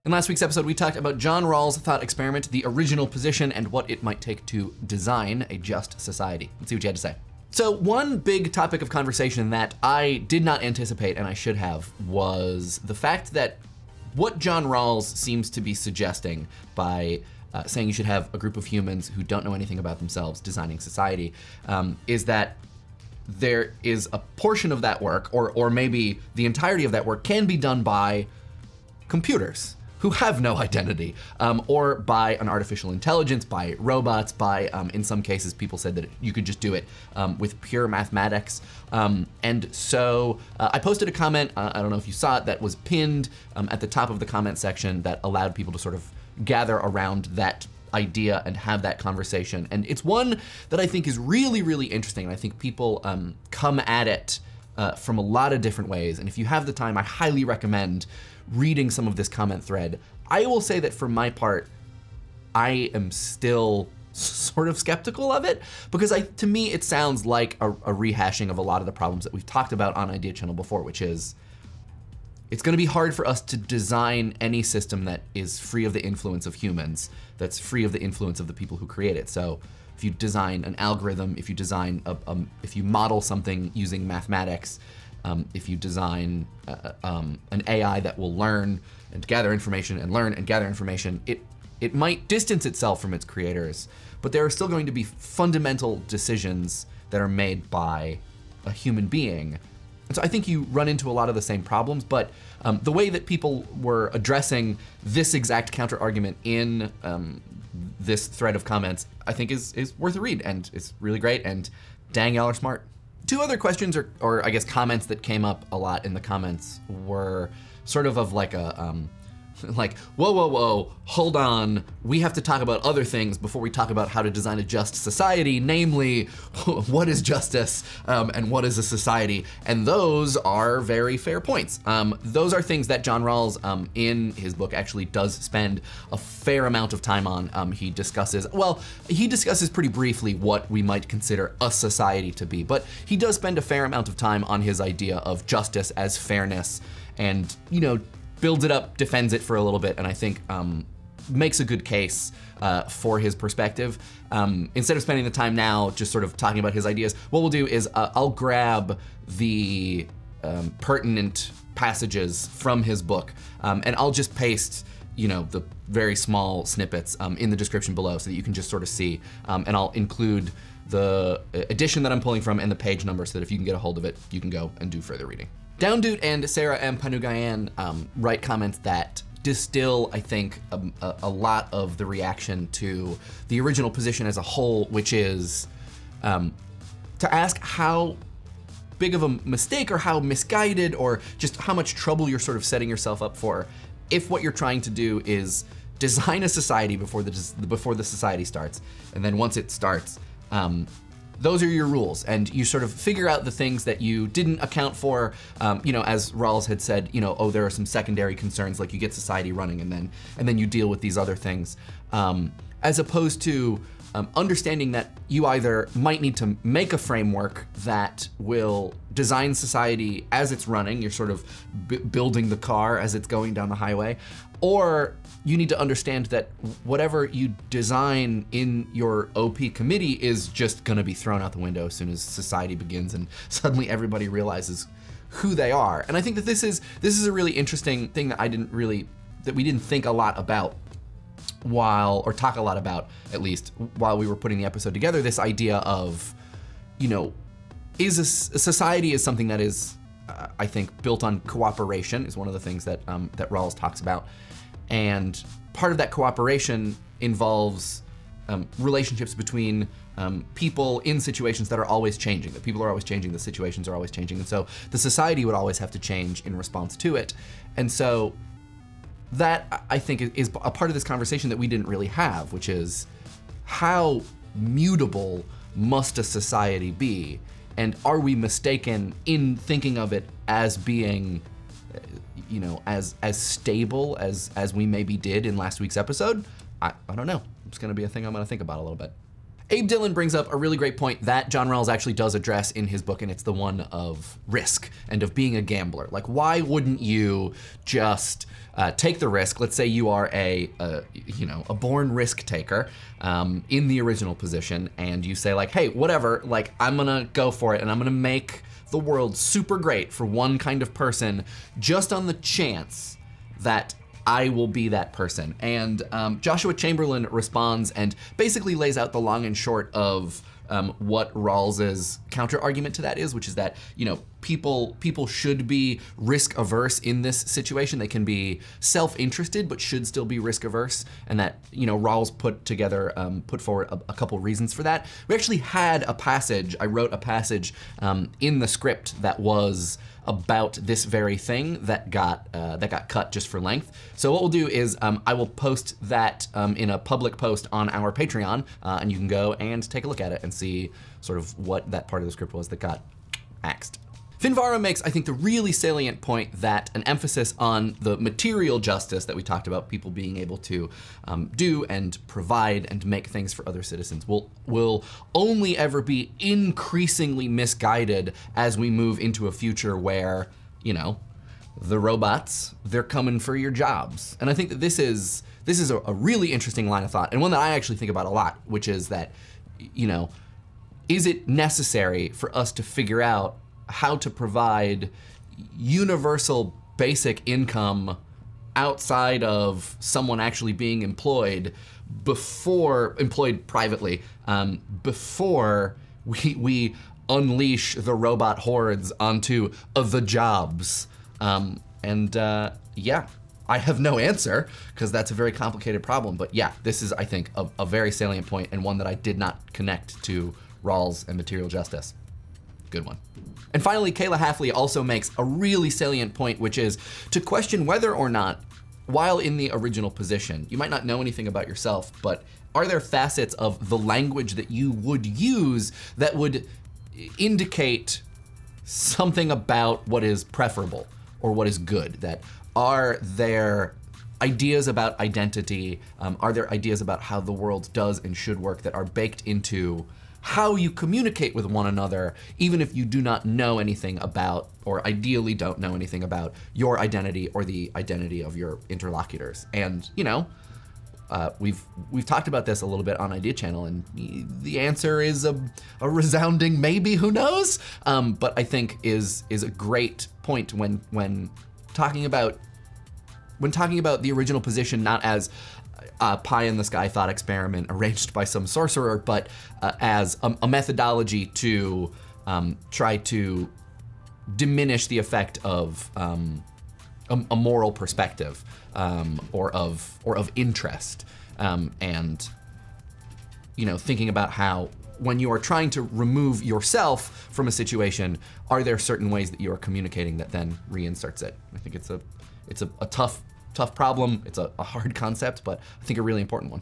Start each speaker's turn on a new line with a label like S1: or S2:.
S1: In last week's episode, we talked about John Rawls' thought experiment, the original position, and what it might take to design a just society. Let's see what you had to say. So one big topic of conversation that I did not anticipate, and I should have, was the fact that what John Rawls seems to be suggesting by saying you should have a group of humans who don't know anything about themselves designing society, is that there is a portion of that work, or maybe the entirety of that work, can be done by computers who have no identity, or by an artificial intelligence, by robots, by, in some cases, people said that you could just do it with pure mathematics. And so I posted a comment, I don't know if you saw it, that was pinned at the top of the comment section that allowed people to sort of gather around that idea and have that conversation. And it's one that I think is really, really interesting. And I think people come at it from a lot of different ways. And if you have the time, I highly recommend reading some of this comment thread. I will say that for my part, I am still sort of skeptical of it, because to me, it sounds like a rehashing of a lot of the problems that we've talked about on Idea Channel before, which is, it's gonna be hard for us to design any system that is free of the influence of humans, that's free of the influence of the people who create it. So if you design an algorithm, if you design, if you model something using mathematics, if you design an AI that will learn and gather information and learn and gather information, it might distance itself from its creators, but there are still going to be fundamental decisions that are made by a human being. And so I think you run into a lot of the same problems, but the way that people were addressing this exact counter argument in this thread of comments, I think is worth a read, and it's really great, and dang, y'all are smart. Two other questions, or I guess comments that came up a lot in the comments were sort of like a, like, whoa, hold on. We have to talk about other things before we talk about how to design a just society, namely, what is justice and what is a society? And those are very fair points. Those are things that John Rawls in his book actually does spend a fair amount of time on. He discusses pretty briefly what we might consider a society to be, but he does spend a fair amount of time on his idea of justice as fairness, and, you know, builds it up, defends it for a little bit, and I think makes a good case for his perspective. Instead of spending the time now just sort of talking about his ideas, what we'll do is I'll grab the pertinent passages from his book, and I'll just paste, you know, the very small snippets in the description below so that you can just sort of see, and I'll include the edition that I'm pulling from and the page number so that if you can get a hold of it, you can go and do further reading. Downdude and SarahM Panugayan write comments that distill, I think, a lot of the reaction to the original position as a whole, which is to ask how big of a mistake or how misguided or just how much trouble you're sort of setting yourself up for if what you're trying to do is design a society before the society starts, and then once it starts, those are your rules, and you sort of figure out the things that you didn't account for. You know, as Rawls had said, you know, oh, there are some secondary concerns, like you get society running, and then you deal with these other things, as opposed to understanding that you either might need to make a framework that will design society as it's running, you're sort of building the car as it's going down the highway, or you need to understand that whatever you design in your OP committee is just gonna be thrown out the window as soon as society begins and suddenly everybody realizes who they are. And I think that this is a really interesting thing that we didn't think a lot about or talk a lot about, at least while we were putting the episode together, this idea of, you know, a society is something that is, I think, built on cooperation, is one of the things that Rawls talks about. And part of that cooperation involves relationships between people in situations that are always changing. The people are always changing, the situations are always changing, and so the society would always have to change in response to it. And so that, I think, is a part of this conversation that we didn't really have, which is how mutable must a society be? And are we mistaken in thinking of it as being, you know, as stable as we maybe did in last week's episode? I don't know. It's gonna be a thing I'm gonna think about a little bit. Abe Dillon brings up a really great point that John Rawls actually does address in his book, and it's the one of risk and of being a gambler. Like, why wouldn't you just take the risk? Let's say you are a born risk taker in the original position, and you say like, hey, whatever, like I'm gonna go for it, and I'm gonna make the world super great for one kind of person, just on the chance that I will be that person. And Joshua Chamberlain responds and basically lays out the long and short of what Rawls's counter argument to that is, which is that, you know, people should be risk averse in this situation. They can be self-interested, but should still be risk averse. And that, you know, Rawls put forward a couple reasons for that. We actually had a passage, I wrote a passage in the script that was about this very thing that got cut just for length. So what we'll do is I will post that in a public post on our Patreon, and you can go and take a look at it and see sort of what that part of the script was that got axed. Finvaara makes, I think, the really salient point that an emphasis on the material justice that we talked about, people being able to do and provide and make things for other citizens, will only ever be increasingly misguided as we move into a future where, you know, the robots, they're coming for your jobs. And I think that this is a really interesting line of thought, and one that I actually think about a lot, which is that, you know, is it necessary for us to figure out how to provide universal basic income outside of someone actually being employed privately, before we unleash the robot hordes onto the jobs? Yeah, I have no answer, because that's a very complicated problem. But yeah, this is, I think, a very salient point, and one that I did not connect to Rawls and material justice. Good one. And finally, Kayla Haffley also makes a really salient point, which is to question whether or not, while in the original position, you might not know anything about yourself, but are there facets of the language that you would use that would indicate something about what is preferable or what is good? That are there ideas about identity, are there ideas about how the world does and should work that are baked into how you communicate with one another, even if you do not know anything about, or ideally don't know anything about, your identity or the identity of your interlocutors? And, you know, we've talked about this a little bit on Idea Channel, and the answer is a resounding maybe, who knows? But I think is a great point when talking about the original position, not as a pie-in-the-sky thought experiment arranged by some sorcerer, but as a methodology to try to diminish the effect of a moral perspective, or of interest, and, you know, thinking about how, when you are trying to remove yourself from a situation, are there certain ways that you are communicating that then reinserts it? I think it's a tough problem. It's a hard concept, but I think a really important one.